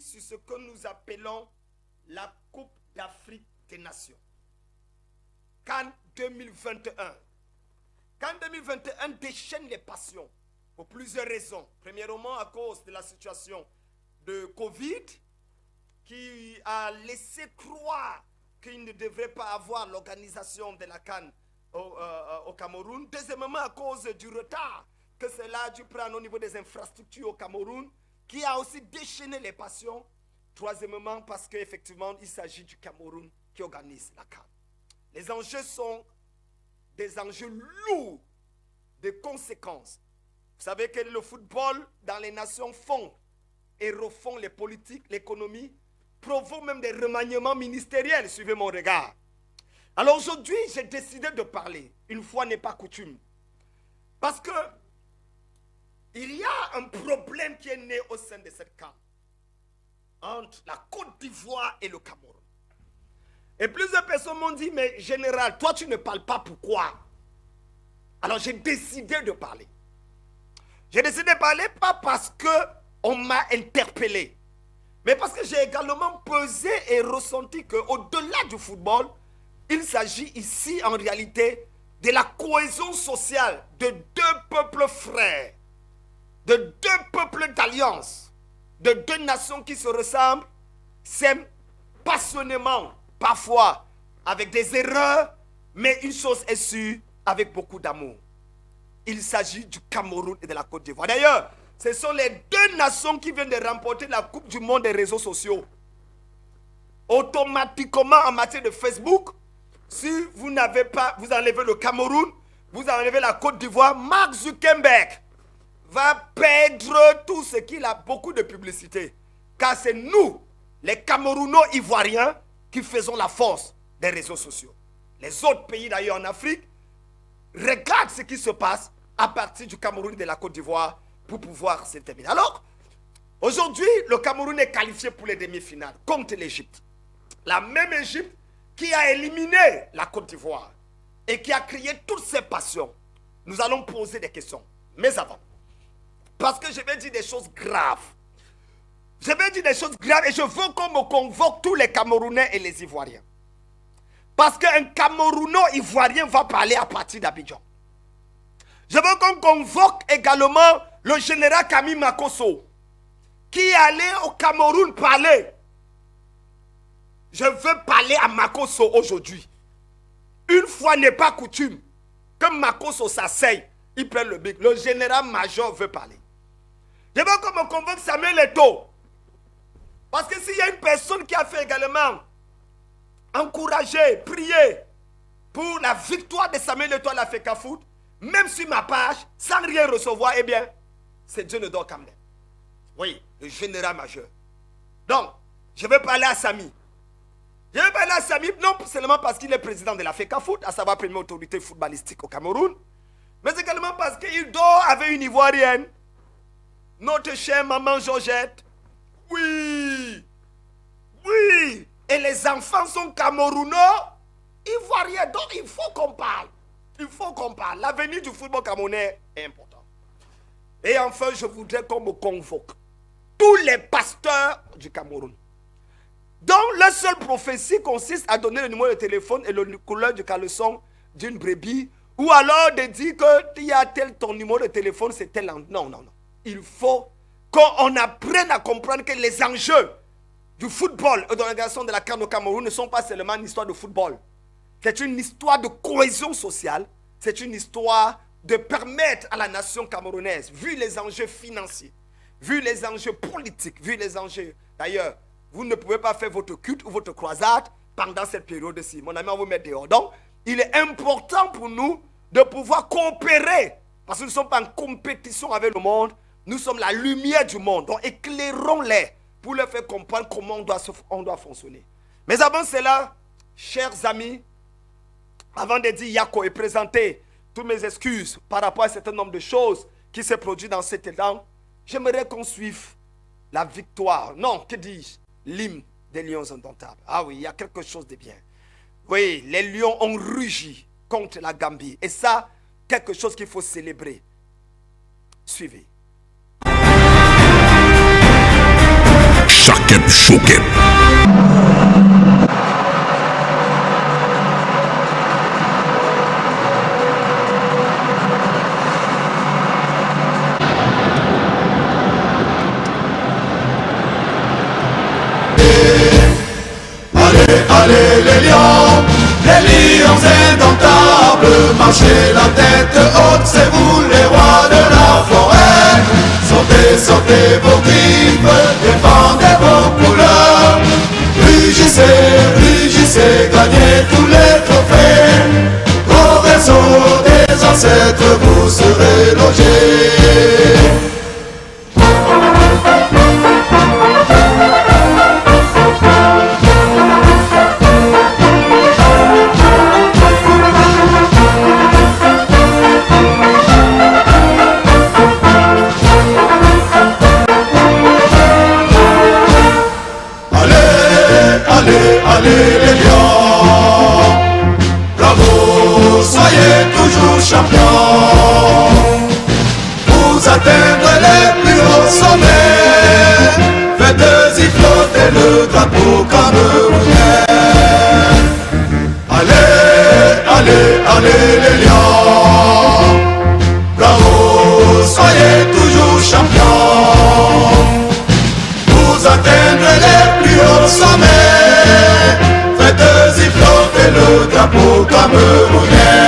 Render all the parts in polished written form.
sur ce que nous appelons la Coupe d'Afrique des Nations. CAN 2021. CAN 2021 déchaîne les passions pour plusieurs raisons. Premièrement, à cause de la situation de Covid qui a laissé croire qu'il ne devrait pas avoir l'organisation de la CAN au Cameroun. Deuxièmement, à cause du retard que cela a dû prendre au niveau des infrastructures au Cameroun, qui a aussi déchaîné les passions. Troisièmement, parce qu'effectivement, il s'agit du Cameroun qui organise la CAN. Les enjeux sont des enjeux lourds de conséquences. Vous savez que le football dans les nations font et refont les politiques, l'économie, provoque même des remaniements ministériels, suivez mon regard. Alors aujourd'hui, j'ai décidé de parler, une fois n'est pas coutume, parce que il y a un problème qui est né au sein de cette CAN entre la Côte d'Ivoire et le Cameroun. Et plusieurs personnes m'ont dit, mais général, toi tu ne parles pas, pourquoi? Alors j'ai décidé de parler. J'ai décidé de parler pas parce qu'on m'a interpellé, mais parce que j'ai également pesé et ressenti qu'au-delà du football, il s'agit ici en réalité de la cohésion sociale de deux peuples frères, de deux peuples d'alliance, de deux nations qui se ressemblent, s'aiment passionnément, parfois avec des erreurs, mais une chose est sûre, avec beaucoup d'amour. Il s'agit du Cameroun et de la Côte d'Ivoire. D'ailleurs, ce sont les deux nations qui viennent de remporter la Coupe du monde des réseaux sociaux. Automatiquement, en matière de Facebook, si vous n'avez pas, vous enlevez le Cameroun, vous enlevez la Côte d'Ivoire, Mark Zuckerberg va perdre tout ce qu'il a, beaucoup de publicité. Car c'est nous, les Camerouno-Ivoiriens, qui faisons la force des réseaux sociaux. Les autres pays d'ailleurs en Afrique regardent ce qui se passe à partir du Cameroun et de la Côte d'Ivoire pour pouvoir se terminer. Alors, aujourd'hui, le Cameroun est qualifié pour les demi-finales contre l'Égypte. La même Égypte qui a éliminé la Côte d'Ivoire et qui a créé toutes ces passions. Nous allons poser des questions. Mais avant, parce que je vais dire des choses graves. Je vais dire des choses graves et je veux qu'on me convoque tous les Camerounais et les Ivoiriens. Parce qu'un Camerouno-Ivoirien va parler à partir d'Abidjan. Je veux qu'on convoque également le général Camille Makosso, qui est allé au Cameroun parler. Je veux parler à Makosso aujourd'hui. Une fois n'est pas coutume, que Makosso s'asseye, il prend le bic. Le général-major veut parler. Je veux qu'on me convoque Samuel Eto'o. Parce que s'il y a une personne qui a fait également encourager, prier pour la victoire de Samuel Eto'o à la FECAFOOT, même sur ma page, sans rien recevoir, eh bien, c'est Dionedor Kamler. Oui, le général-major. Donc, je vais parler à Samy. Je vais parler à Samy, non seulement parce qu'il est président de la FECAFOOT, à savoir première autorité footballistique au Cameroun, mais également parce qu'il dort avec une Ivoirienne, notre chère maman Georgette. Oui, oui, et les enfants sont Camerounais, Ivoiriens, donc il faut qu'on parle. Il faut qu'on parle. L'avenir du football camerounais est important. Et enfin, je voudrais qu'on me convoque tous les pasteurs du Cameroun. Donc, la seule prophétie consiste à donner le numéro de téléphone et le couleur du caleçon d'une brebis, ou alors de dire que il y a tel ton numéro de téléphone, c'est tel. Non, non, non. Il faut qu'on apprenne à comprendre que les enjeux du football et de l'organisation de la CAN au Cameroun ne sont pas seulement une histoire de football. C'est une histoire de cohésion sociale. C'est une histoire de permettre à la nation camerounaise, vu les enjeux financiers, vu les enjeux politiques, vu les enjeux. D'ailleurs, vous ne pouvez pas faire votre culte ou votre croisade pendant cette période-ci. Mon ami, on va vous mettre dehors. Donc, il est important pour nous de pouvoir coopérer. Parce que nous ne sommes pas en compétition avec le monde. Nous sommes la lumière du monde. Donc, éclairons-les pour leur faire comprendre comment on doit fonctionner. Mais avant cela, chers amis, avant de dire Yako et présenter toutes mes excuses par rapport à un certain nombre de choses qui se produisent dans cet élan, j'aimerais qu'on suive la victoire. Non, que dis-je? L'hymne des lions indomptables. Ah oui, il y a quelque chose de bien. Oui, les lions ont rugi contre la Gambie. Et ça, quelque chose qu'il faut célébrer. Suivez. Shake it. Allez les lions indomptables, marchez la tête haute, c'est vous les rois de la forêt. Sortez, sortez vos griffes, défendez vos couleurs. Rugissez, rugissez, gagnez tous les trophées. Au berceau des ancêtres, vous serez logés. Allez les lions, bravo, soyez toujours champions. Vous atteindre les plus hauts sommets, faites-y flotter le drapeau camerounais. Allez les lions, bravo, soyez toujours champions. Vous atteindre les plus hauts sommets, faites-y flotter le drapeau camerounais.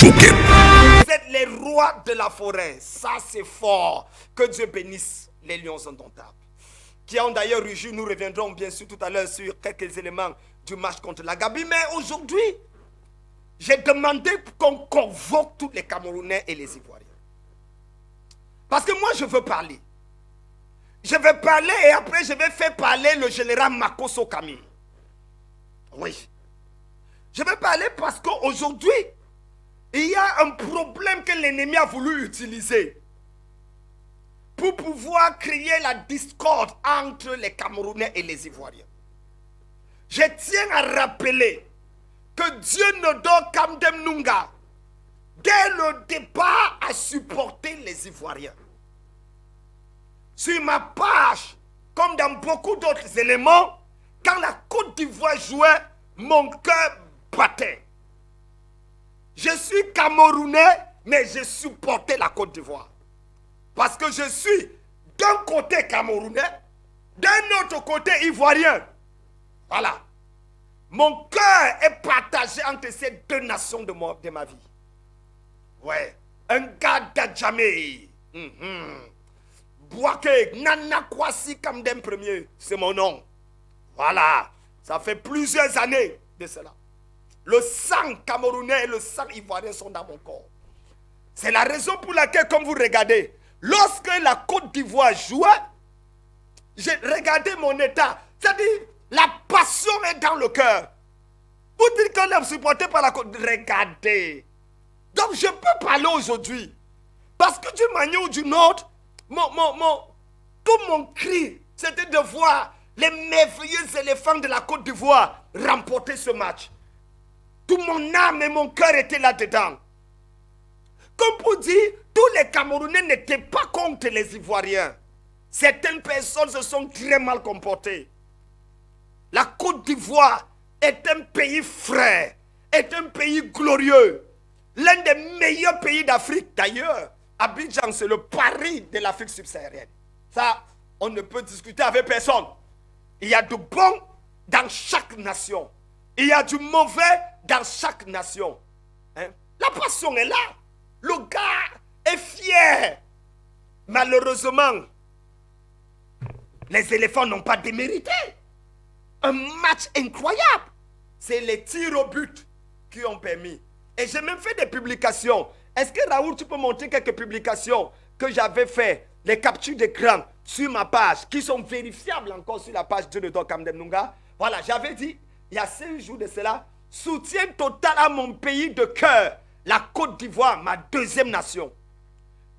Vous êtes les rois de la forêt. Ça c'est fort. Que Dieu bénisse les lions indomptables, qui ont d'ailleurs rugi. Nous reviendrons bien sûr tout à l'heure sur quelques éléments du match contre la Gambie. Mais aujourd'hui, j'ai demandé qu'on convoque tous les Camerounais et les Ivoiriens. Parce que moi, je veux parler. Je vais parler et après, je vais faire parler le général Makosso Camille. Oui. Je vais parler parce qu'aujourd'hui, il y a un problème que l'ennemi a voulu utiliser pour pouvoir créer la discorde entre les Camerounais et les Ivoiriens. Je tiens à rappeler que Dieu ne donne Kamdem Nunga dès le départ à supporter les Ivoiriens. Sur ma page, comme dans beaucoup d'autres éléments, quand la Côte d'Ivoire jouait, mon cœur battait. Je suis Camerounais, mais je supportais la Côte d'Ivoire. Parce que je suis d'un côté Camerounais, d'un autre côté Ivoirien. Voilà. Mon cœur est partagé entre ces deux nations de ma vie. Ouais. Un gars d'Adjamé. Bouake, Nana Kwasi Kamdem Premier, c'est mon nom. Voilà. Ça fait plusieurs années de cela. Le sang camerounais et le sang ivoirien sont dans mon corps. C'est la raison pour laquelle, comme vous regardez, lorsque la Côte d'Ivoire jouait, j'ai regardé mon état. C'est-à-dire, la passion est dans le cœur. Vous dites qu'on est supporté par la Côte d'Ivoire. Regardez. Donc, je peux parler aujourd'hui. Parce que d'une manière ou d'une autre, tout mon cri, c'était de voir les merveilleux éléphants de la Côte d'Ivoire remporter ce match. Tout mon âme et mon cœur étaient là-dedans. Comme pour dire, tous les Camerounais n'étaient pas contre les Ivoiriens. Certaines personnes se sont très mal comportées. La Côte d'Ivoire est un pays frère, est un pays glorieux. L'un des meilleurs pays d'Afrique d'ailleurs. Abidjan, c'est le Paris de l'Afrique subsaharienne. Ça, on ne peut discuter avec personne. Il y a du bon dans chaque nation. Il y a du mauvais dans chaque nation. Hein? La passion est là. Le gars est fier. Malheureusement, les éléphants n'ont pas démérité. Un match incroyable. C'est les tirs au but qui ont permis. Et j'ai même fait des publications. Est-ce que Raoul, tu peux montrer quelques publications que j'avais fait, les captures d'écran sur ma page, qui sont vérifiables encore sur la page de Kamdem Nunga. Voilà, j'avais dit, il y a 5 jours de cela, soutien total à mon pays de cœur, la Côte d'Ivoire, ma deuxième nation.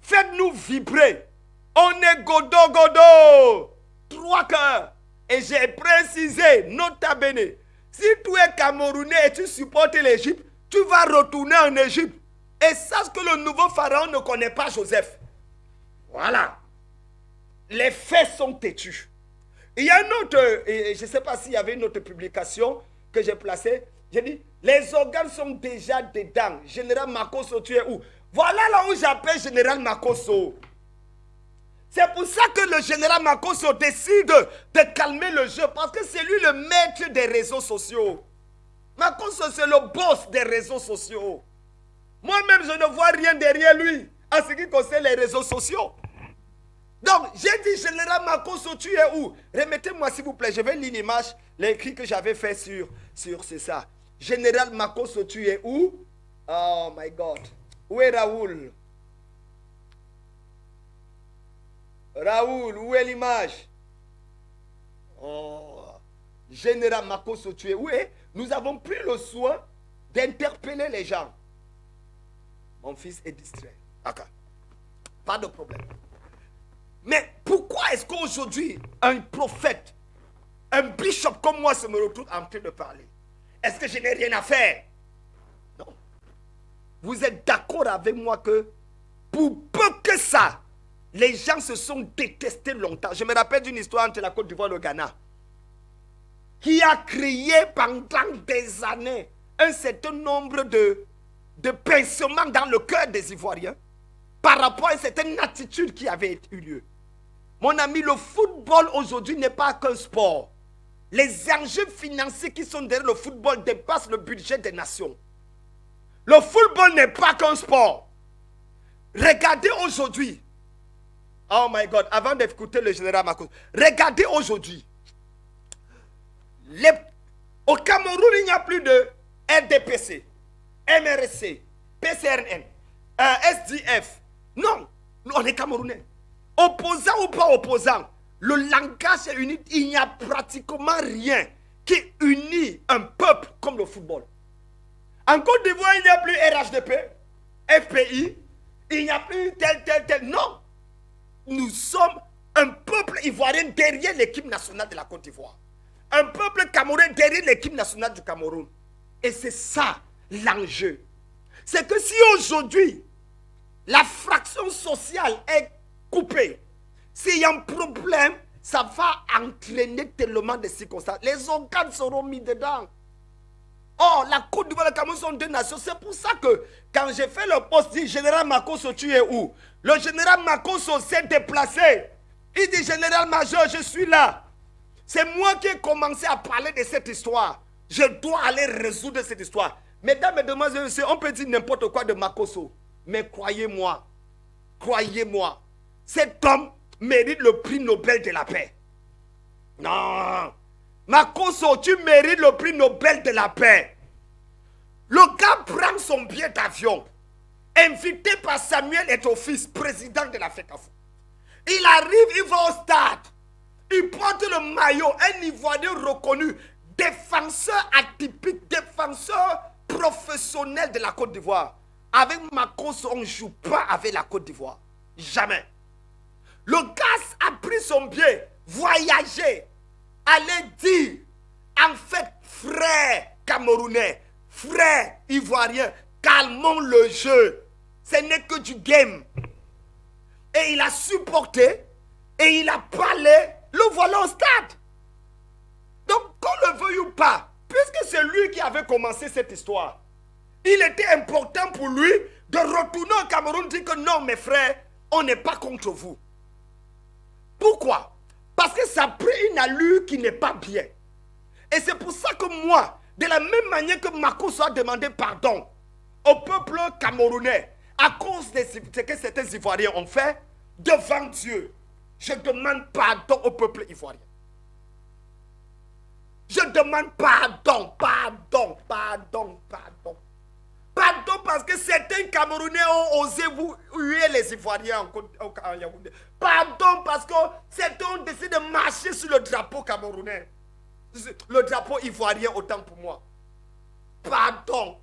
Faites-nous vibrer. On est godo. 3 cœurs. Et j'ai précisé, nota bene, si tu es Camerounais et tu supportes l'Égypte, tu vas retourner en Égypte. Et sache que le nouveau pharaon ne connaît pas Joseph. Voilà. Les faits sont têtus. Il y a une autre, je ne sais pas s'il y avait une autre publication que j'ai placée. J'ai dit, les organes sont déjà dedans. Général Makosso, tu es où? Voilà là où j'appelle Général Makosso. C'est pour ça que le général Makosso décide de calmer le jeu. Parce que c'est lui le maître des réseaux sociaux. Makosso, c'est le boss des réseaux sociaux. Moi-même, je ne vois rien derrière lui en ce qui concerne les réseaux sociaux. Donc, j'ai dit, général Makosso, tu es où? Remettez-moi, s'il vous plaît. Je vais lire l'image, l'écrit que j'avais fait sur c'est ça. Général Makosso, tu es où? Oh my God. Où est Raoul? Raoul, où est l'image? Oh. Général Makosso, tu es où? Nous avons pris le soin d'interpeller les gens. Mon fils est distrait. D'accord. Pas de problème. Mais pourquoi est-ce qu'aujourd'hui, un prophète, un bishop comme moi se me retrouve en train de parler? Est-ce que je n'ai rien à faire? Non. Vous êtes d'accord avec moi que pour peu que ça, les gens se sont détestés longtemps. Je me rappelle d'une histoire entre la Côte d'Ivoire et le Ghana qui a créé pendant des années un certain nombre de pincements dans le cœur des Ivoiriens par rapport à une certaine attitude qui avait eu lieu. Mon ami, le football aujourd'hui n'est pas qu'un sport. Les enjeux financiers qui sont derrière le football dépassent le budget des nations. Le football n'est pas qu'un sport. Regardez aujourd'hui. Oh my God, avant d'écouter le général Makosso, regardez aujourd'hui. Au Cameroun, il n'y a plus de RDPC, MRC, PCRN, SDF. Non, on est Camerounais. Opposant ou pas opposant, le langage est unique. Il n'y a pratiquement rien qui unit un peuple comme le football. En Côte d'Ivoire, il n'y a plus RHDP, FPI, il n'y a plus tel. Non. Nous sommes un peuple ivoirien derrière l'équipe nationale de la Côte d'Ivoire. Un peuple camerounais derrière l'équipe nationale du Cameroun. Et c'est ça l'enjeu. C'est que si aujourd'hui, la fraction sociale est coupée, s'il y a un problème, ça va entraîner tellement de circonstances. Les organes seront mis dedans. Oh, la Côte d'Ivoire et le Cameroun sont deux nations. C'est pour ça que quand j'ai fait le poste, dit général Makosso, tu es où? Le général Makosso s'est déplacé. Il dit, général-major, je suis là. C'est moi qui ai commencé à parler de cette histoire. Je dois aller résoudre cette histoire. Mesdames, mesdemoiselles et messieurs, on peut dire n'importe quoi de Makosso. Mais croyez-moi, cet homme mérite le prix Nobel de la paix. Non. Makosso, tu mérites le prix Nobel de la paix. Le gars prend son billet d'avion, invité par Samuel Eto'o-Fils, président de la FECAFO. Il arrive, il va au stade. Il porte le maillot, un Ivoirien reconnu, défenseur atypique, défenseur professionnel de la Côte d'Ivoire. Avec Makosso, on ne joue pas avec la Côte d'Ivoire. Jamais. Le gars a pris son billet, voyagé, allait dire, en fait, frère camerounais, frère ivoirien, calmons le jeu. Ce n'est que du game. Et il a supporté, et il a parlé, le voilà au stade. Donc, qu'on le veuille ou pas, puisque c'est lui qui avait commencé cette histoire, il était important pour lui de retourner au Cameroun et dire que non, mes frères, on n'est pas contre vous. Pourquoi? Parce que ça a pris une allure qui n'est pas bien. Et c'est pour ça que moi, de la même manière que Makosso a demandé pardon au peuple camerounais à cause de ce que certains Ivoiriens ont fait, devant Dieu, je demande pardon au peuple ivoirien. Je demande pardon. Pardon parce que certains Camerounais ont osé vous huer les Ivoiriens en Yaoundé. Pardon parce que certains ont décidé de marcher sur le drapeau camerounais. Le drapeau ivoirien autant pour moi. Pardon.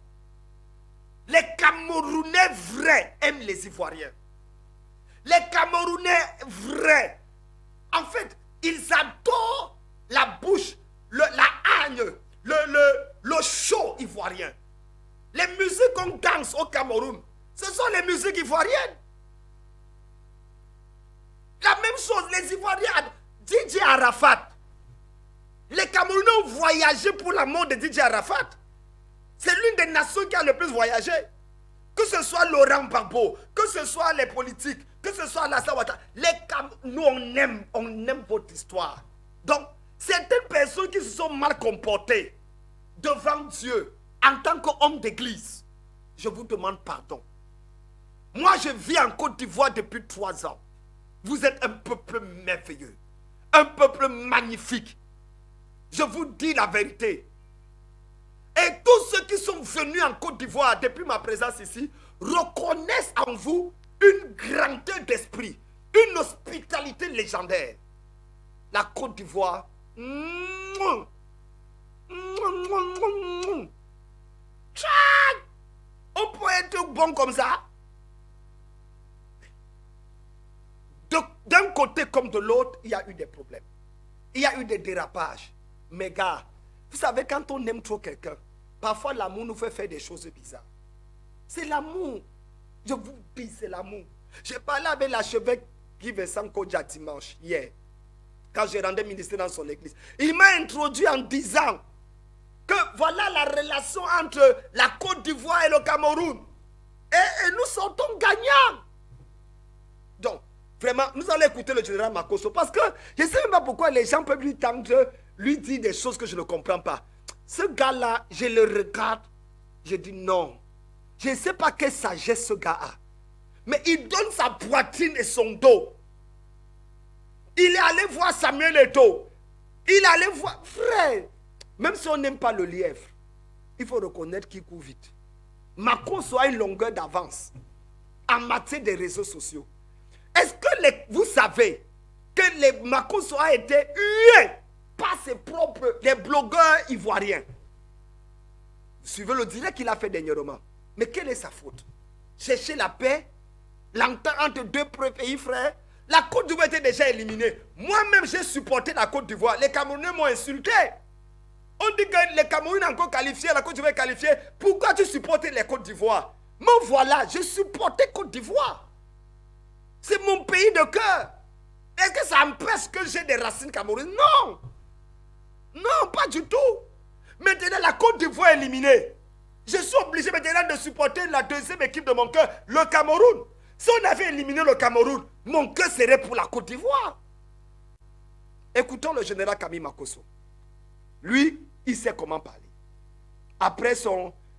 Les Camerounais vrais aiment les Ivoiriens. Les Camerounais vrais, en fait, ils adorent la bouche, la hargne, le show ivoirien. Les musiques qu'on danse au Cameroun, ce sont les musiques ivoiriennes. La même chose, les Ivoiriens, DJ Arafat. Les Camerounais ont voyagé pour la mort de DJ Arafat. C'est l'une des nations qui a le plus voyagé. Que ce soit Laurent Gbagbo, que ce soit les politiques, que ce soit Alassane Ouattara. Nous, on aime votre histoire. Donc, certaines personnes qui se sont mal comportées devant Dieu, en tant qu'homme d'église, je vous demande pardon. Moi, je vis en Côte d'Ivoire depuis 3 ans. Vous êtes un peuple merveilleux, un peuple magnifique. Je vous dis la vérité. Et tous ceux qui sont venus en Côte d'Ivoire depuis ma présence ici reconnaissent en vous une grandeur d'esprit, une hospitalité légendaire. La Côte d'Ivoire, on peut être bon comme ça. D'un côté comme de l'autre, il y a eu des problèmes. Il y a eu des dérapages. Mais gars, vous savez, quand on aime trop quelqu'un, parfois l'amour nous fait faire des choses bizarres. C'est l'amour. Je vous dis, c'est l'amour. J'ai parlé avec l'archevêque Guy Vincent Kodja dimanche, hier, quand j'ai rendu ministère dans son église. Il m'a introduit en disant que voilà la relation entre la Côte d'Ivoire et le Cameroun. Et nous sortons gagnants. Donc, vraiment, nous allons écouter le général Makosso parce que je ne sais même pas pourquoi les gens peuvent lui tendre, lui dire des choses que je ne comprends pas. Ce gars-là, je le regarde, je dis non. Je ne sais pas quelle sagesse ce gars a. Mais il donne sa poitrine et son dos. Il est allé voir Samuel Eto'o. Il est allé voir... Frère, même si on n'aime pas le lièvre, il faut reconnaître qu'il court vite. Makosso a une longueur d'avance en matière des réseaux sociaux. Est-ce que vous savez que Makosso a été hué par ses propres, les blogueurs ivoiriens? Vous suivez le direct qu'il a fait dernièrement. Mais quelle est sa faute? Chercher la paix, l'entente entre deux pays frères. La Côte d'Ivoire était déjà éliminée. Moi-même, j'ai supporté la Côte d'Ivoire. Les Camerounais m'ont insulté. On dit que les Camerounais sont encore qualifiés, la Côte d'Ivoire est qualifiée. Pourquoi tu supportes les Côtes d'Ivoire? Me voilà, je supportais Côte d'Ivoire. C'est mon pays de cœur. Est-ce que ça empêche que j'ai des racines camerounaises? Non. Non, pas du tout. Maintenant, la Côte d'Ivoire est éliminée. Je suis obligé maintenant de supporter la deuxième équipe de mon cœur, le Cameroun. Si on avait éliminé le Cameroun, mon cœur serait pour la Côte d'Ivoire. Écoutons le général Camille Makosso. Lui, il sait comment parler. Après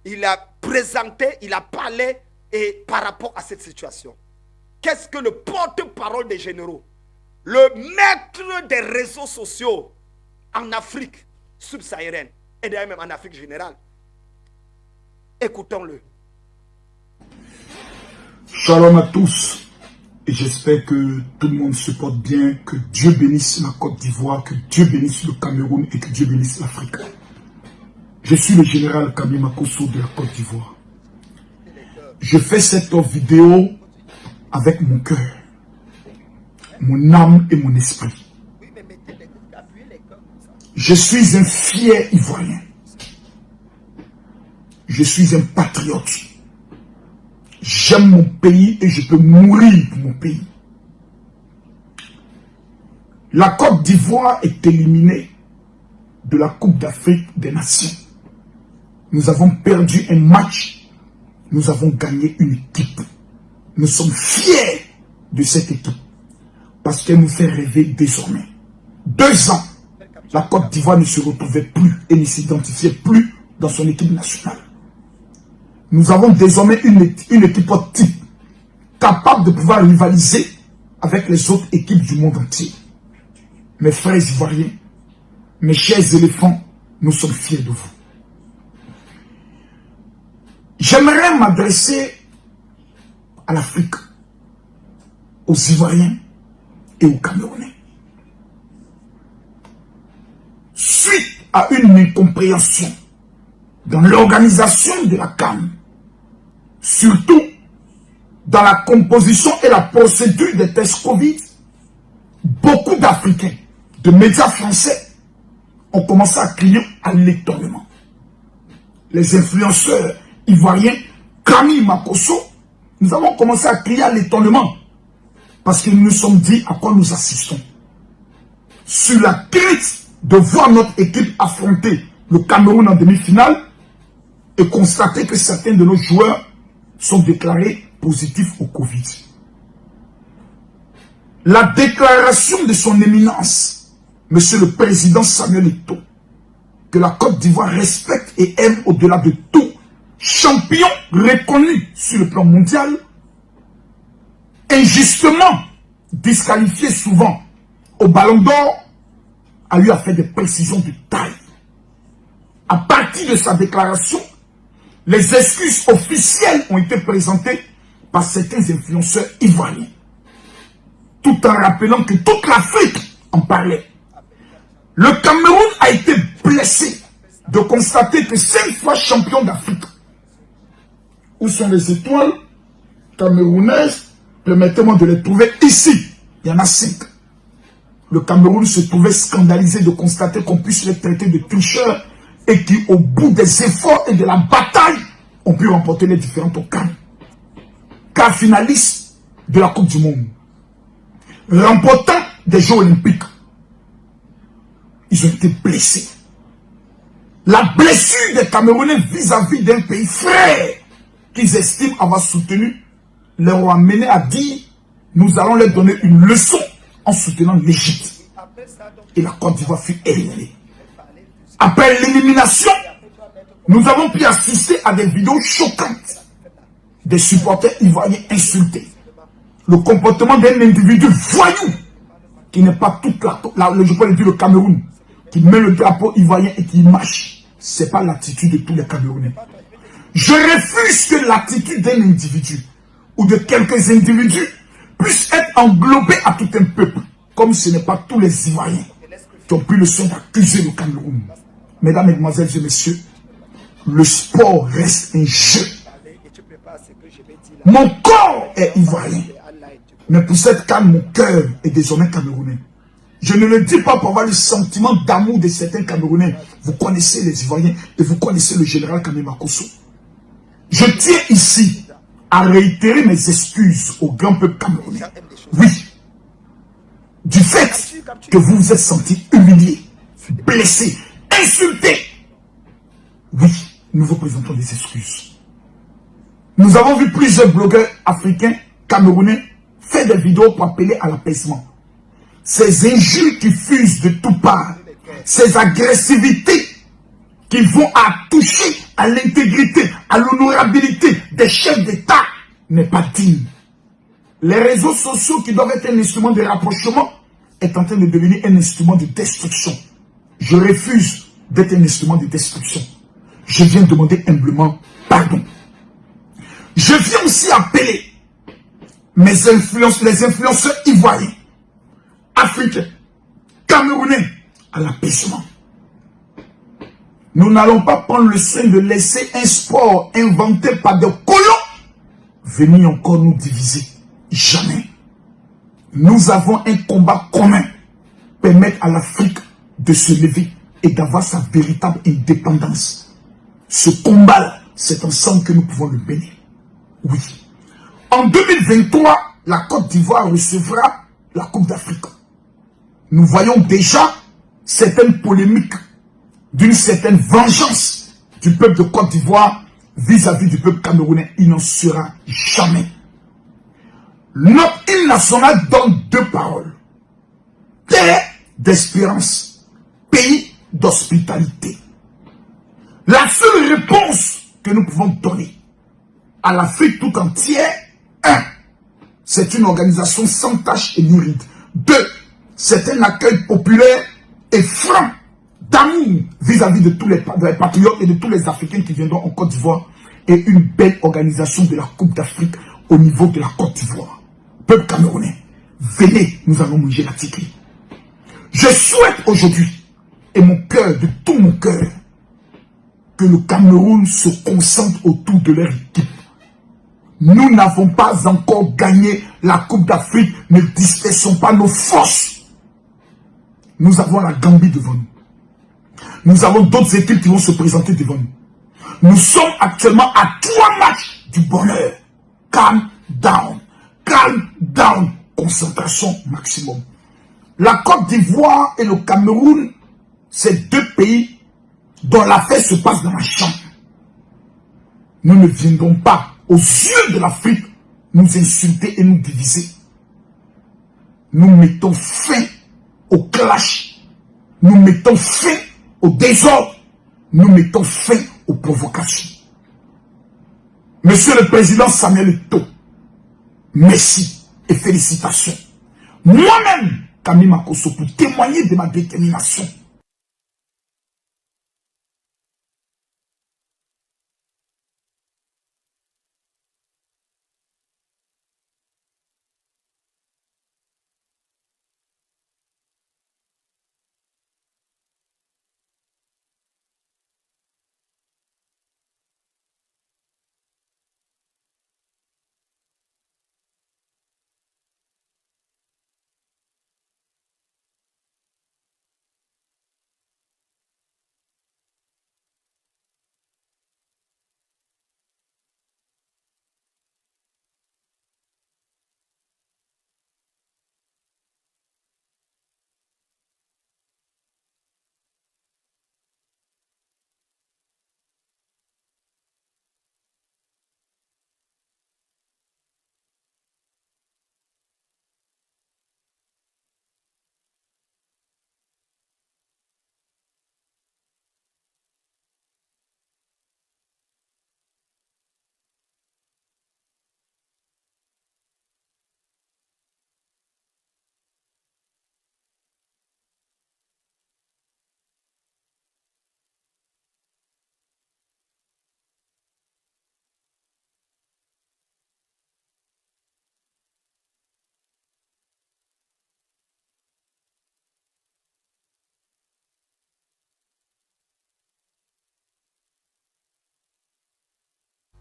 il a présenté, il a parlé et par rapport à cette situation. Qu'est-ce que le porte-parole des généraux, le maître des réseaux sociaux en Afrique subsaharienne et d'ailleurs même en Afrique générale? Écoutons-le. Shalom à tous. Et j'espère que tout le monde se porte bien, que Dieu bénisse la Côte d'Ivoire, que Dieu bénisse le Cameroun et que Dieu bénisse l'Afrique. Je suis le général Camille Makosso de la Côte d'Ivoire. Je fais cette vidéo avec mon cœur, mon âme et mon esprit. Je suis un fier Ivoirien. Je suis un patriote. J'aime mon pays et je peux mourir pour mon pays. La Côte d'Ivoire est éliminée de la Coupe d'Afrique des Nations. Nous avons perdu un match. Nous avons gagné une équipe. Nous sommes fiers de cette équipe parce qu'elle nous fait rêver désormais. 2 ans, la Côte d'Ivoire ne se retrouvait plus et ne s'identifiait plus dans son équipe nationale. Nous avons désormais une équipe type capable de pouvoir rivaliser avec les autres équipes du monde entier. Mes frères ivoiriens, mes chers éléphants, nous sommes fiers de vous. J'aimerais m'adresser à l'Afrique, aux Ivoiriens et aux Camerounais. Suite à une incompréhension dans l'organisation de la CAN, surtout dans la composition et la procédure des tests Covid, beaucoup d'Africains, de médias français, ont commencé à crier à l'étonnement. Les influenceurs ivoiriens, Camille Makosso, nous avons commencé à crier à l'étonnement parce que nous nous sommes dit à quoi nous assistons. Sur la crise de voir notre équipe affronter le Cameroun en demi-finale et constater que certains de nos joueurs sont déclarés positifs au Covid. La déclaration de son éminence, Monsieur le Président Samuel Eto'o, que la Côte d'Ivoire respecte et aime au-delà de tout, champion reconnu sur le plan mondial, injustement disqualifié souvent au Ballon d'Or, a eu à faire des précisions de taille. À partir de sa déclaration, les excuses officielles ont été présentées par certains influenceurs ivoiriens, tout en rappelant que toute l'Afrique en parlait. Le Cameroun a été blessé de constater que 5 fois champion d'Afrique. Où sont les étoiles camerounaises? Permettez-moi de les trouver ici. Il y en a 5. Le Cameroun se trouvait scandalisé de constater qu'on puisse les traiter de tricheurs et qui, au bout des efforts et de la bataille, ont pu remporter les différentes occasions. Car finaliste de la Coupe du Monde, remportant des Jeux Olympiques, ils ont été blessés. La blessure des Camerounais vis-à-vis d'un pays frère qu'ils estiment avoir soutenu leur ont amené à dire nous allons leur donner une leçon en soutenant l'Égypte. Et la Côte d'Ivoire fut éliminée. Après l'élimination, nous avons pu assister à des vidéos choquantes des supporters ivoiriens insultés. Le comportement d'un individu voyou qui n'est pas toute je peux le dire le Cameroun, qui met le drapeau ivoirien et qui marche. Ce n'est pas l'attitude de tous les Camerounais. Je refuse que l'attitude d'un individu ou de quelques individus puisse être englobée à tout un peuple, comme ce n'est pas tous les Ivoiriens qui ont pris le soin d'accuser le Cameroun. Mesdames, Mesdemoiselles et Messieurs, le sport reste un jeu. Mon corps est ivoirien, mais pour cette canne, mon cœur est désormais camerounais. Je ne le dis pas pour avoir le sentiment d'amour de certains Camerounais. Vous connaissez les Ivoiriens et vous connaissez le général Camille Makosso. Je tiens ici à réitérer mes excuses au grand peuple camerounais. Oui, du fait que vous vous êtes senti humilié, blessé, insulté. Oui, nous vous présentons des excuses. Nous avons vu plusieurs blogueurs africains, camerounais, faire des vidéos pour appeler à l'apaisement. Ces injures qui fusent de toutes parts, ces agressivités qui vont à toucher à l'intégrité, à l'honorabilité des chefs d'État n'est pas digne. Les réseaux sociaux qui doivent être un instrument de rapprochement est en train de devenir un instrument de destruction. Je refuse d'être un instrument de destruction. Je viens demander humblement pardon. Je viens aussi appeler les influenceurs ivoiriens, africains, camerounais à l'apaisement. Nous n'allons pas prendre le soin de laisser un sport inventé par des colons venir encore nous diviser. Jamais. Nous avons un combat commun. Permettre à l'Afrique de se lever et d'avoir sa véritable indépendance. Ce combat-là, c'est ensemble que nous pouvons le mener. Oui. En 2023, la Côte d'Ivoire recevra la Coupe d'Afrique. Nous voyons déjà certaines polémiques d'une certaine vengeance du peuple de Côte d'Ivoire vis-à-vis du peuple camerounais. Il n'en sera jamais. Notre hymne national donne 2 paroles. Terre d'espérance, pays d'hospitalité. La seule réponse que nous pouvons donner à l'Afrique tout entière, 1. C'est une organisation sans tache et ni ride. 2. C'est un accueil populaire et franc d'amour vis-à-vis de tous les patriotes et de tous les Africains qui viendront en Côte d'Ivoire et une belle organisation de la Coupe d'Afrique au niveau de la Côte d'Ivoire. Peuple camerounais, venez, nous allons manger la tigre. Je souhaite aujourd'hui, et mon cœur, de tout mon cœur, que le Cameroun se concentre autour de leur équipe. Nous n'avons pas encore gagné la Coupe d'Afrique. Ne dispersons pas nos forces. Nous avons la Gambie devant nous. Nous avons d'autres équipes qui vont se présenter devant nous. Nous sommes actuellement à 3 matchs du bonheur. Calm down. Calm down. Concentration maximum. La Côte d'Ivoire et le Cameroun, c'est 2 pays dont l'affaire se passe dans la chambre. Nous ne viendrons pas aux yeux de l'Afrique nous insulter et nous diviser. Nous mettons fin au clash. Nous mettons fin au désordre. Nous mettons fin aux provocations. Monsieur le Président Samuel Eto'o, merci et félicitations. Moi-même, Camille Makosso, pour témoigner de ma détermination.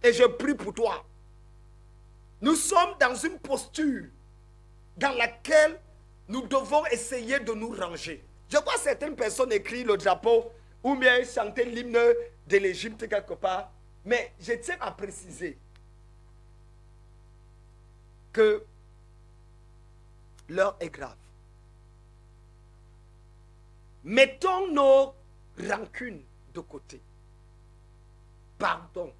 Et je prie pour toi. Nous sommes dans une posture dans laquelle nous devons essayer de nous ranger. Je vois certaines personnes écrire le drapeau ou bien chanter l'hymne de l'Égypte quelque part. Mais je tiens à préciser que l'heure est grave. Mettons nos rancunes de côté. Pardon.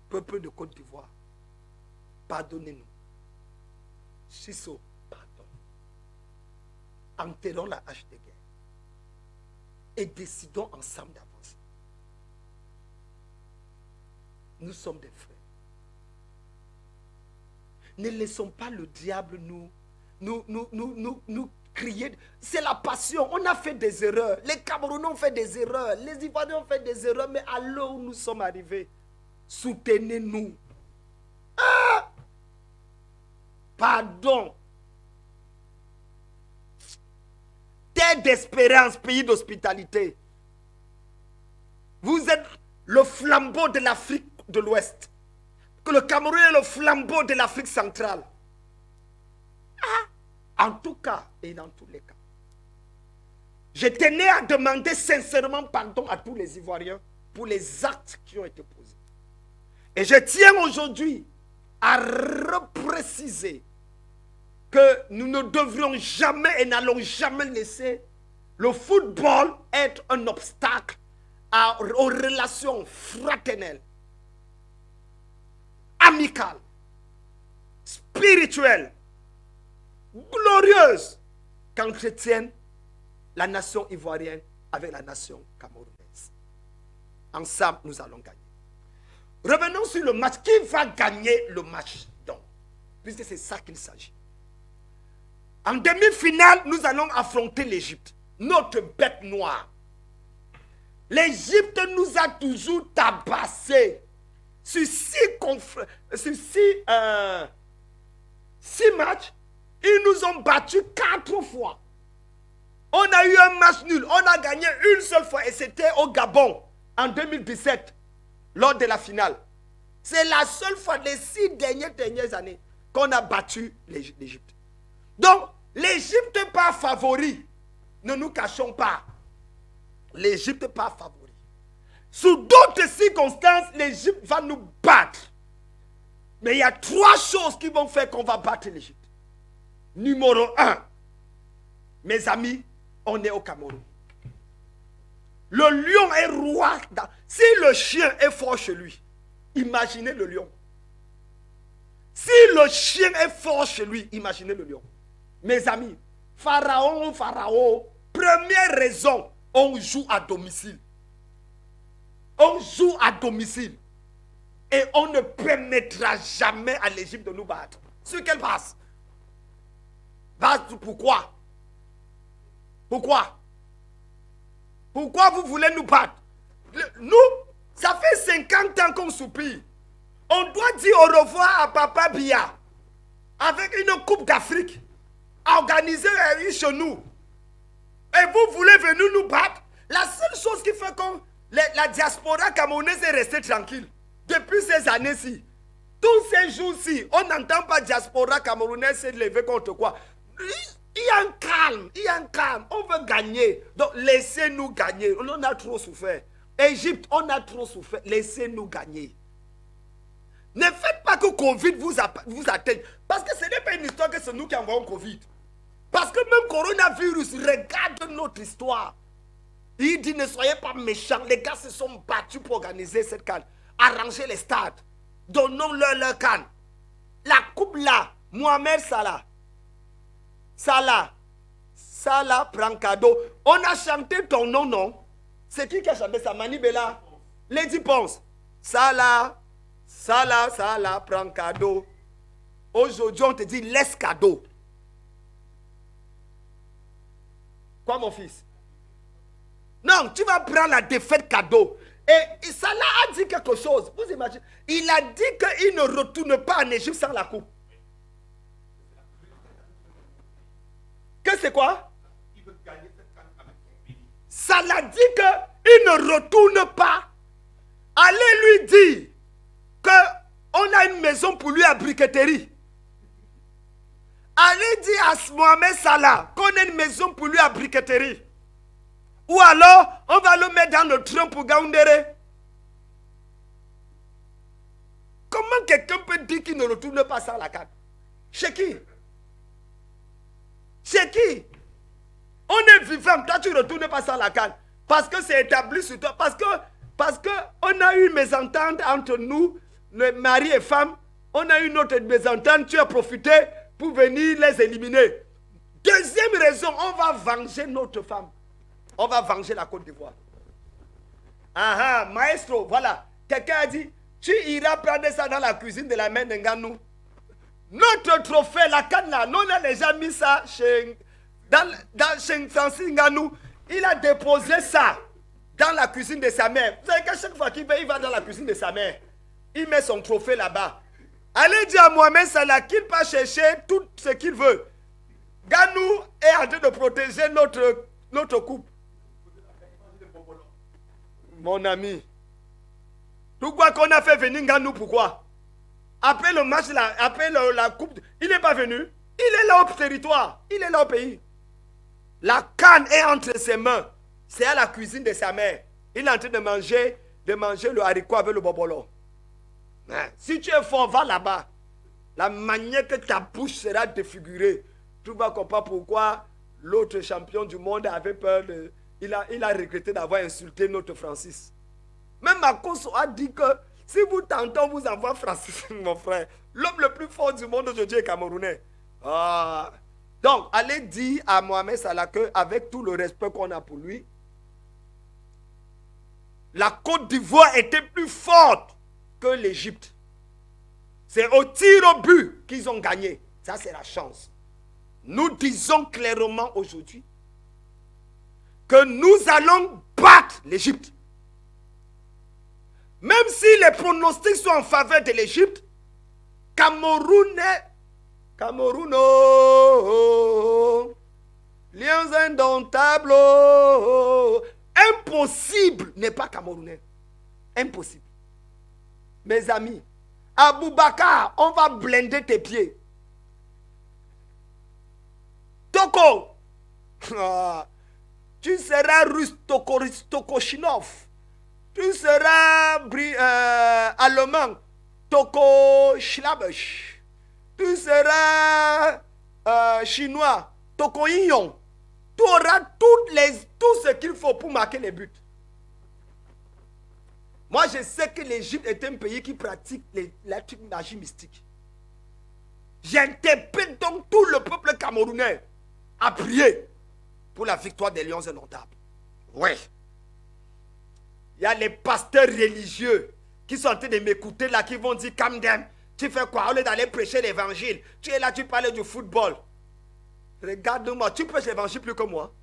Peuple de Côte d'Ivoire, pardonnez-nous. Sisso, pardon. Enterrons la hache de guerre et décidons ensemble d'avancer. Nous sommes des frères. Ne laissons pas le diable nous crier. C'est la passion. On a fait des erreurs. Les Camerounais ont fait des erreurs. Les Ivoiriens ont fait des erreurs. Mais à l'heure où nous sommes arrivés, soutenez-nous. Ah! Pardon. Terre d'espérance, pays d'hospitalité. Vous êtes le flambeau de l'Afrique de l'Ouest. Que le Cameroun est le flambeau de l'Afrique centrale. Ah! En tout cas, et dans tous les cas, je tenais à demander sincèrement pardon à tous les Ivoiriens pour les actes qui ont été posés. Et je tiens aujourd'hui à repréciser que nous ne devrions jamais et n'allons jamais laisser le football être un obstacle aux relations fraternelles, amicales, spirituelles, glorieuses qu'entretiennent la nation ivoirienne avec la nation camerounaise. Ensemble, nous allons gagner. Revenons sur le match. Qui va gagner le match donc? Puisque c'est ça qu'il s'agit. En demi-finale, nous allons affronter l'Égypte. Notre bête noire. L'Égypte nous a toujours tabassés. Sur 6 matchs, ils nous ont battus 4 fois. On a eu un match nul. On a gagné une seule fois et c'était au Gabon en 2017. Lors de la finale. C'est la seule fois, les 6 dernières années, qu'on a battu l'Égypte. Donc, l'Égypte n'est pas favori. Ne nous cachons pas. L'Égypte n'est pas favori. Sous d'autres circonstances, l'Égypte va nous battre. Mais il y a 3 choses qui vont faire qu'on va battre l'Égypte. Numéro 1, mes amis, on est au Cameroun. Le lion est roi. Si le chien est fort chez lui, imaginez le lion. Si le chien est fort chez lui, imaginez le lion. Mes amis, Pharaon, première raison, on joue à domicile. On joue à domicile. Et on ne permettra jamais à l'Égypte de nous battre. Sur quelle base? Pourquoi? Pourquoi? Pourquoi vous voulez nous battre? Nous, ça fait 50 ans qu'on soupire. On doit dire au revoir à Papa Biya avec une coupe d'Afrique organisée chez nous. Et vous voulez venir nous battre? La seule chose qui fait que la diaspora camerounaise est restée tranquille depuis ces années-ci. Tous ces jours-ci, on n'entend pas diaspora camerounaise se lever contre quoi? Il y a un calme, il y a un calme. On veut gagner. Donc laissez-nous gagner. On a trop souffert. Égypte, on a trop souffert. Laissez-nous gagner. Ne faites pas que Covid vous atteigne. Parce que ce n'est pas une histoire que c'est nous qui envoyons Covid. Parce que même coronavirus, regarde notre histoire. Il dit ne soyez pas méchants. Les gars se sont battus pour organiser cette canne. Arranger les stades. Donnons-leur leur canne. La coupe là, Mohamed Salah. Salah prend cadeau. On a chanté ton nom, non? C'est qui a chanté ça? Mani Bella? Lady Ponce. Salah prend cadeau. Aujourd'hui, on te dit laisse cadeau. Quoi, mon fils? Non, tu vas prendre la défaite cadeau. Et Salah a dit quelque chose. Vous imaginez? Il a dit qu'il ne retourne pas en Égypte sans la coupe. Que c'est quoi? Il veut gagner cette canne avec son pays. Salah dit qu'il ne retourne pas. Allez lui dire qu'on a une maison pour lui à briqueterie. Allez dire à Mohamed Salah qu'on a une maison pour lui à briqueterie. Ou alors, on va le mettre dans le train pour Gaoundéré. Comment quelqu'un peut dire qu'il ne retourne pas sans la canne? Chez qui? Chez qui? On est vivant, toi tu ne retournes pas sans la canne. Parce que c'est établi sur toi. Parce que on a eu une mésentente entre nous, le mari et femme. On a eu une autre mésentente, tu as profité pour venir les éliminer. Deuxième raison, on va venger notre femme. On va venger la Côte d'Ivoire. Ah ah, maestro, voilà. Quelqu'un a dit, tu iras prendre ça dans la cuisine de la mère d'Nganou. Notre trophée, la canne là, nous on a déjà mis ça chez Francis Nganou. Il a déposé ça dans la cuisine de sa mère. Vous savez qu'à chaque fois qu'il va dans la cuisine de sa mère, il met son trophée là-bas. Allez dire à Mohamed Salah qu'il peut chercher tout ce qu'il veut. Nganou est en train de protéger notre coupe. Mon ami, pourquoi qu'on a fait venir Nganou, pourquoi? Après le match, après la coupe, il n'est pas venu. Il est là au territoire. Il est là au pays. La canne est entre ses mains. C'est à la cuisine de sa mère. Il est en train de manger le haricot avec le bobolo. Si tu es fort, va là-bas. La manière que ta bouche sera défigurée, tu vas comprendre pourquoi l'autre champion du monde avait peur de... Il a regretté d'avoir insulté notre Francis. Même Makoso a dit que si vous tentez, on vous envoie Francis, mon frère. L'homme le plus fort du monde aujourd'hui est camerounais. Ah. Donc, allez dire à Mohamed Salah qu'avec tout le respect qu'on a pour lui, la Côte d'Ivoire était plus forte que l'Égypte. C'est au tir au but qu'ils ont gagné. Ça, c'est la chance. Nous disons clairement aujourd'hui que nous allons battre l'Égypte. Même si les pronostics sont en faveur de l'Égypte, Cameroun, oh, liens indomptables, oh, impossible n'est pas camerounais. Impossible. Mes amis, Aboubakar, on va blinder tes pieds. Toko, tu seras Tokoshinov. Tu seras allemand, Toko Schlabusch. Tu seras chinois, Toko Yinyon. Tu auras tout ce qu'il faut pour marquer les buts. Moi, je sais que l'Égypte est un pays qui pratique la magie mystique. J'interpelle donc tout le peuple camerounais à prier pour la victoire des Lions indomptables. Oui. Il y a les pasteurs religieux qui sont en train de m'écouter là, qui vont dire, Kamdem, tu fais quoi? Au lieu d'aller prêcher l'évangile, tu es là, tu parles du football. Regarde-moi, tu prêches l'évangile plus que moi.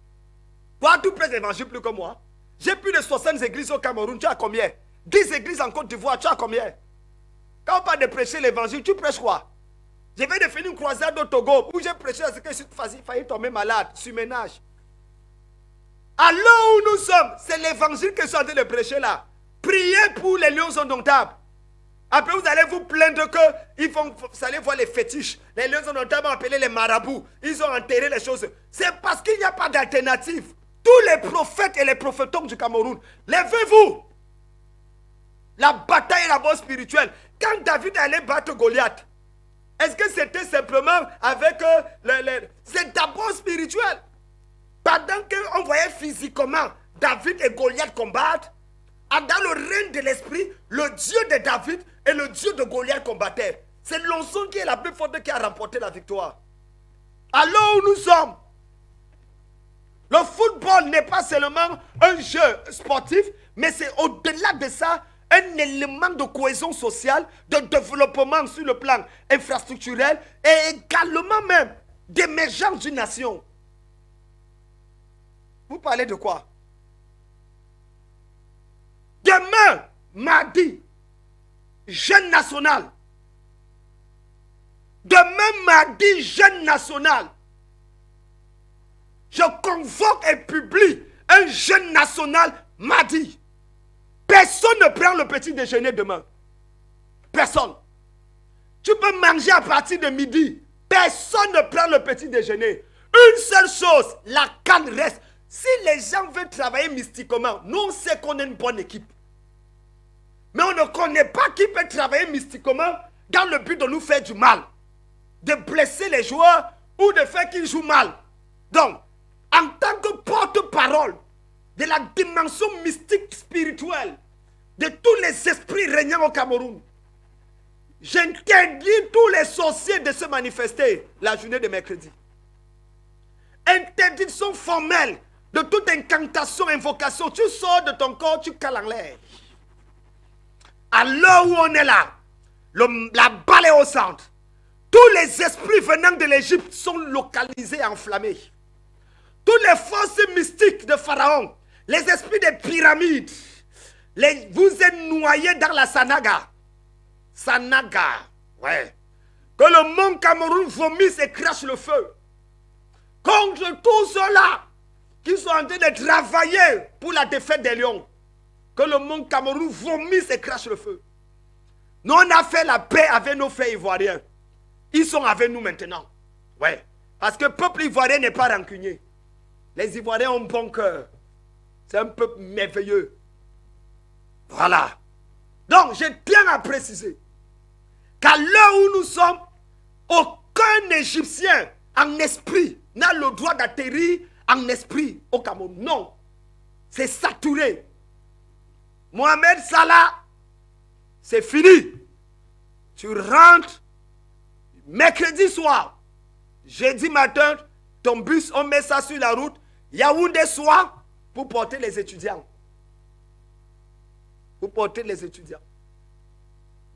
Toi, tu prêches l'évangile plus que moi. J'ai plus de 60 églises au Cameroun, tu as combien? 10 églises en Côte d'Ivoire, tu as combien? Quand on parle de prêcher l'évangile, tu prêches quoi? Je viens de finir une croisade au Togo où j'ai prêché à ce que je suis failli tomber malade, sur ménage. À l'heure où nous sommes, c'est l'évangile que je suis en train de prêcher là. Priez pour les lions indomptables. Après, vous allez vous plaindre que vous allez voir les fétiches. Les lions indomptables ont appelé les marabouts. Ils ont enterré les choses. C'est parce qu'il n'y a pas d'alternative. Tous les prophètes et les prophétons du Cameroun, levez-vous. La bataille est d'abord spirituelle. Quand David allait battre Goliath, est-ce que c'était simplement avec c'est d'abord spirituel. Pendant qu'on voyait physiquement David et Goliath combattre, dans le règne de l'esprit, le Dieu de David et le Dieu de Goliath combattaient. C'est l'onction qui est la plus forte qui a remporté la victoire. Alors où nous sommes, le football n'est pas seulement un jeu sportif, mais c'est au-delà de ça, un élément de cohésion sociale, de développement sur le plan infrastructurel et également même d'émergence d'une nation. Vous parlez de quoi? Demain, mardi, jeûne national. Demain, mardi, jeûne national. Je convoque et publie un jeûne national mardi. Personne ne prend le petit déjeuner demain. Personne. Tu peux manger à partir de midi. Personne ne prend le petit déjeuner. Une seule chose, la canne reste. Si les gens veulent travailler mystiquement, nous on sait qu'on est une bonne équipe. Mais on ne connaît pas qui peut travailler mystiquement dans le but de nous faire du mal. De blesser les joueurs ou de faire qu'ils jouent mal. Donc, en tant que porte-parole de la dimension mystique spirituelle de tous les esprits régnant au Cameroun, j'interdis tous les sorciers de se manifester la journée de mercredi. Interdiction formelle de toute incantation, invocation. Tu sors de ton corps, tu cales en l'air. À l'heure où on est là, la balle est au centre. Tous les esprits venant de l'Égypte sont localisés et enflammés. Toutes les forces mystiques de Pharaon, les esprits des pyramides, vous êtes noyés dans la Sanaga. Sanaga, ouais. Que le mont Cameroun vomisse et crache le feu. Contre tous ceux-là qui sont en train de travailler pour la défaite des lions. Que le mont Cameroun vomisse et crache le feu. Nous, on a fait la paix avec nos frères ivoiriens. Ils sont avec nous maintenant. Ouais. Parce que le peuple ivoirien n'est pas rancunier. Les Ivoiriens ont bon cœur. C'est un peuple merveilleux. Voilà. Donc, je tiens à préciser qu'à l'heure où nous sommes, aucun Égyptien en esprit n'a le droit d'atterrir en esprit au Cameroun. Non. C'est saturé. Mohamed Salah, c'est fini. Tu rentres mercredi soir, jeudi matin, ton bus, on met ça sur la route. Yaoundé soir pour porter les étudiants. Pour porter les étudiants.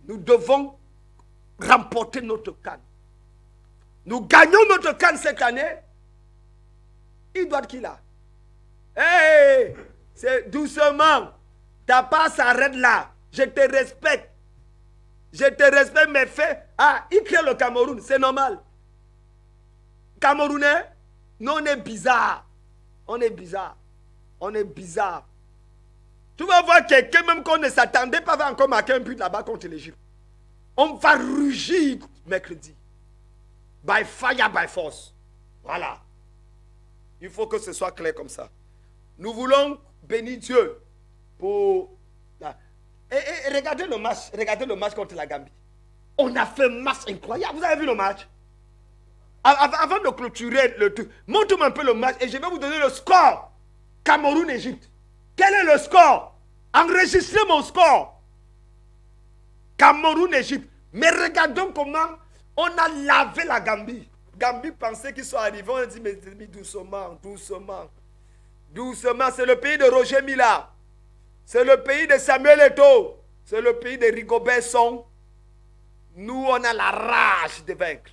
Nous devons remporter notre CAN. Nous gagnons notre CAN cette année. Il doit être qui là? Hey, c'est doucement. Ta part s'arrête là. Je te respecte. Je te respecte, mais fais. Ah, il crée le Cameroun, c'est normal. Camerounais, nous on est bizarre. On est bizarre. On est bizarre. Tu vas voir quelqu'un même qu'on ne s'attendait pas va encore marquer un but là-bas contre l'Égypte. On va rugir mercredi. By fire, by force. Voilà. Il faut que ce soit clair comme ça. Nous voulons bénir Dieu pour... Et regardez le match contre la Gambie. On a fait un match incroyable. Vous avez vu le match? Avant de clôturer le truc, montre-moi un peu le match et je vais vous donner le score. Cameroun-Égypte. Quel est le score? Enregistrez mon score. Cameroun-Égypte. Mais regardons comment on a lavé la Gambie. Gambie pensait qu'ils sont arrivés. On a dit, mais doucement, doucement. Doucement, c'est le pays de Roger Mila. C'est le pays de Samuel Eto'o. C'est le pays de Rigobert Song. Nous, on a la rage de vaincre.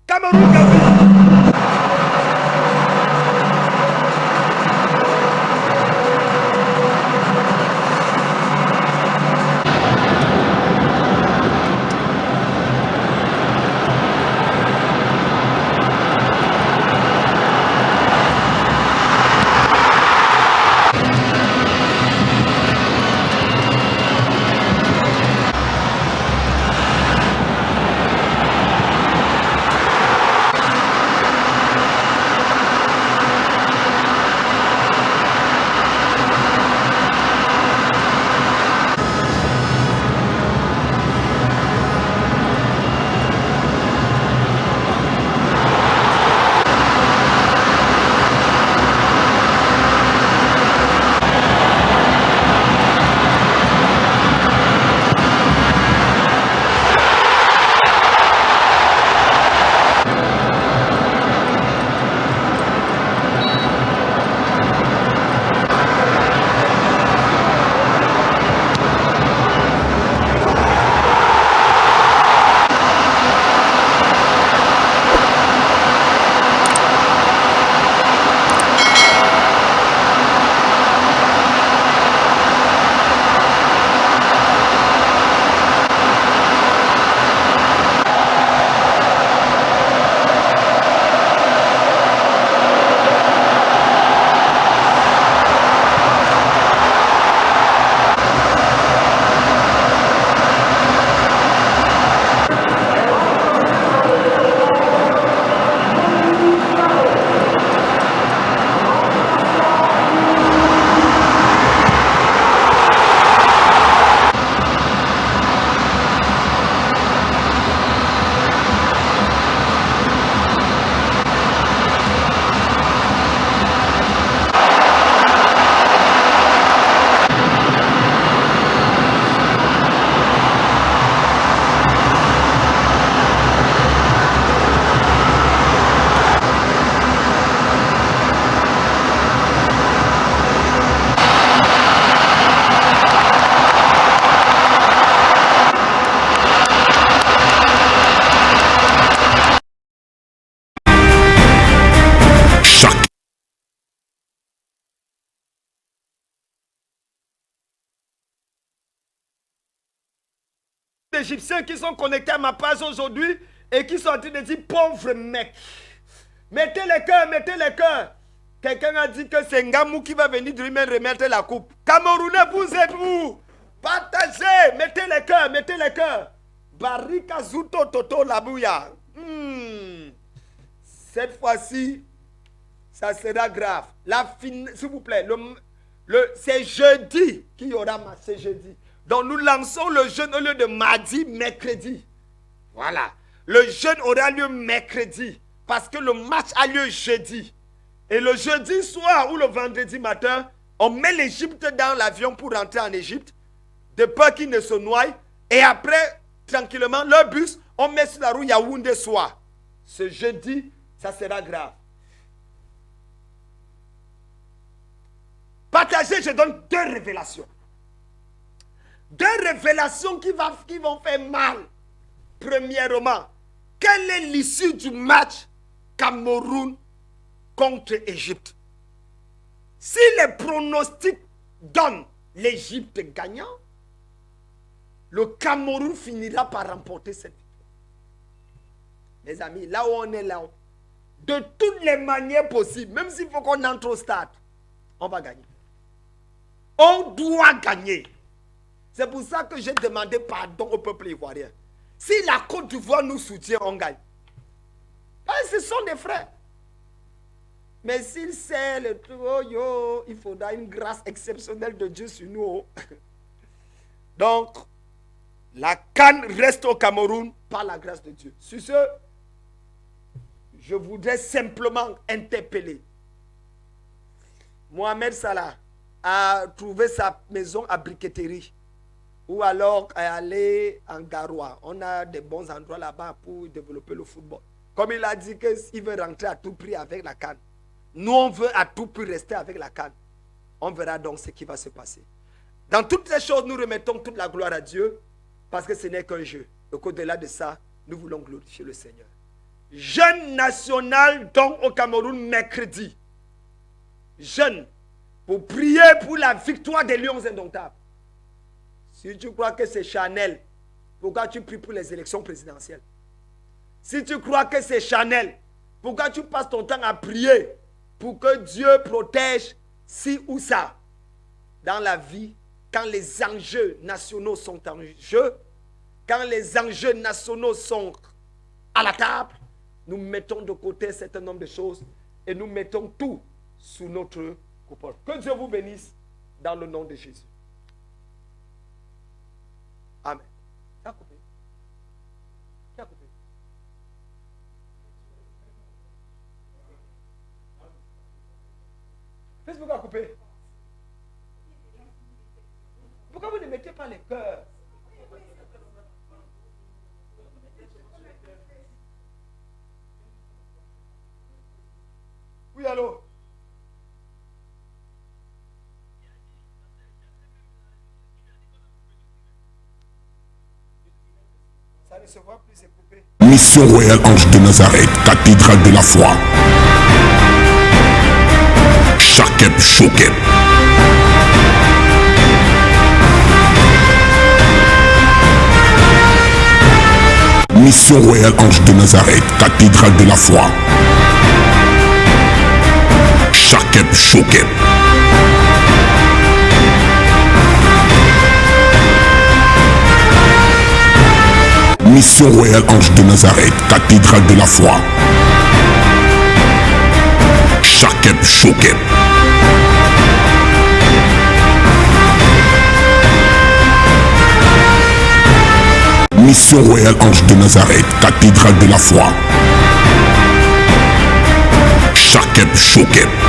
Cameroun, Gambie. Égyptiens qui sont connectés à ma page aujourd'hui et qui sont en train de dire pauvre mec. Mettez les cœurs, mettez les cœurs. Quelqu'un a dit que c'est Ngamou qui va venir lui remettre la coupe. Camerounais, vous êtes où? Partagez, mettez les cœurs, mettez les cœurs. Barika Zuto Toto Labouya. Cette fois-ci, ça sera grave. S'il vous plaît, c'est jeudi qu'il y aura match, c'est jeudi. Donc nous lançons le jeûne au lieu de mardi, mercredi. Voilà. Le jeûne aura lieu mercredi. Parce que le match a lieu jeudi. Et le jeudi soir ou le vendredi matin, on met l'Égypte dans l'avion pour rentrer en Égypte. De peur qu'ils ne se noient. Et après, tranquillement, le bus, on met sur la route Yaoundé soir. Ce jeudi, ça sera grave. Partagez, je donne 2 révélations. 2 révélations qui vont faire mal. Premièrement, quelle est l'issue du match Cameroun contre Égypte? Si les pronostics donnent l'Égypte gagnant, le Cameroun finira par remporter cette victoire. Mes amis, là où on est là, de toutes les manières possibles, même s'il faut qu'on entre au stade, on va gagner. On doit gagner. C'est pour ça que j'ai demandé pardon au peuple ivoirien. Si la Côte d'Ivoire nous soutient, on gagne. Ce sont des frères. Mais s'il sait le truc, oh yo, il faudra une grâce exceptionnelle de Dieu sur nous. Donc, la CAN reste au Cameroun par la grâce de Dieu. Sur ce, je voudrais simplement interpeller Mohamed Salah à trouver sa maison à briqueterie ou alors à aller en Garoua. On a des bons endroits là-bas pour développer le football. Comme il a dit qu'il veut rentrer à tout prix avec la CAN. Nous, on veut à tout prix rester avec la CAN. On verra donc ce qui va se passer. Dans toutes ces choses, nous remettons toute la gloire à Dieu parce que ce n'est qu'un jeu. Donc au-delà de ça, nous voulons glorifier le Seigneur. Jeûne national donc au Cameroun mercredi. Jeûne pour prier pour la victoire des Lions indomptables. Si tu crois que c'est Chanel, pourquoi tu pries pour les élections présidentielles? Si tu crois que c'est Chanel, pourquoi tu passes ton temps à prier pour que Dieu protège ci ou ça? Dans la vie, quand les enjeux nationaux sont en jeu, quand les enjeux nationaux sont à la table, nous mettons de côté un certain nombre de choses et nous mettons tout sous notre coupole. Que Dieu vous bénisse dans le nom de Jésus. Amen. Qui a coupé? Qui a coupé? Facebook a coupé. Pourquoi vous ne mettez pas les cœurs? Oui, allô? Ça ne se voit plus, c'est coupé. Mission Royale Ange de Nazareth, cathédrale de la foi. Chakep Chokep. Mission Royale Ange de Nazareth, cathédrale de la foi. Chakep Chokep. Mission Royale Ange de Nazareth, cathédrale de la foi. Chakep Chokep. Mission Royale Ange de Nazareth, cathédrale de la foi. Chakep Chokep.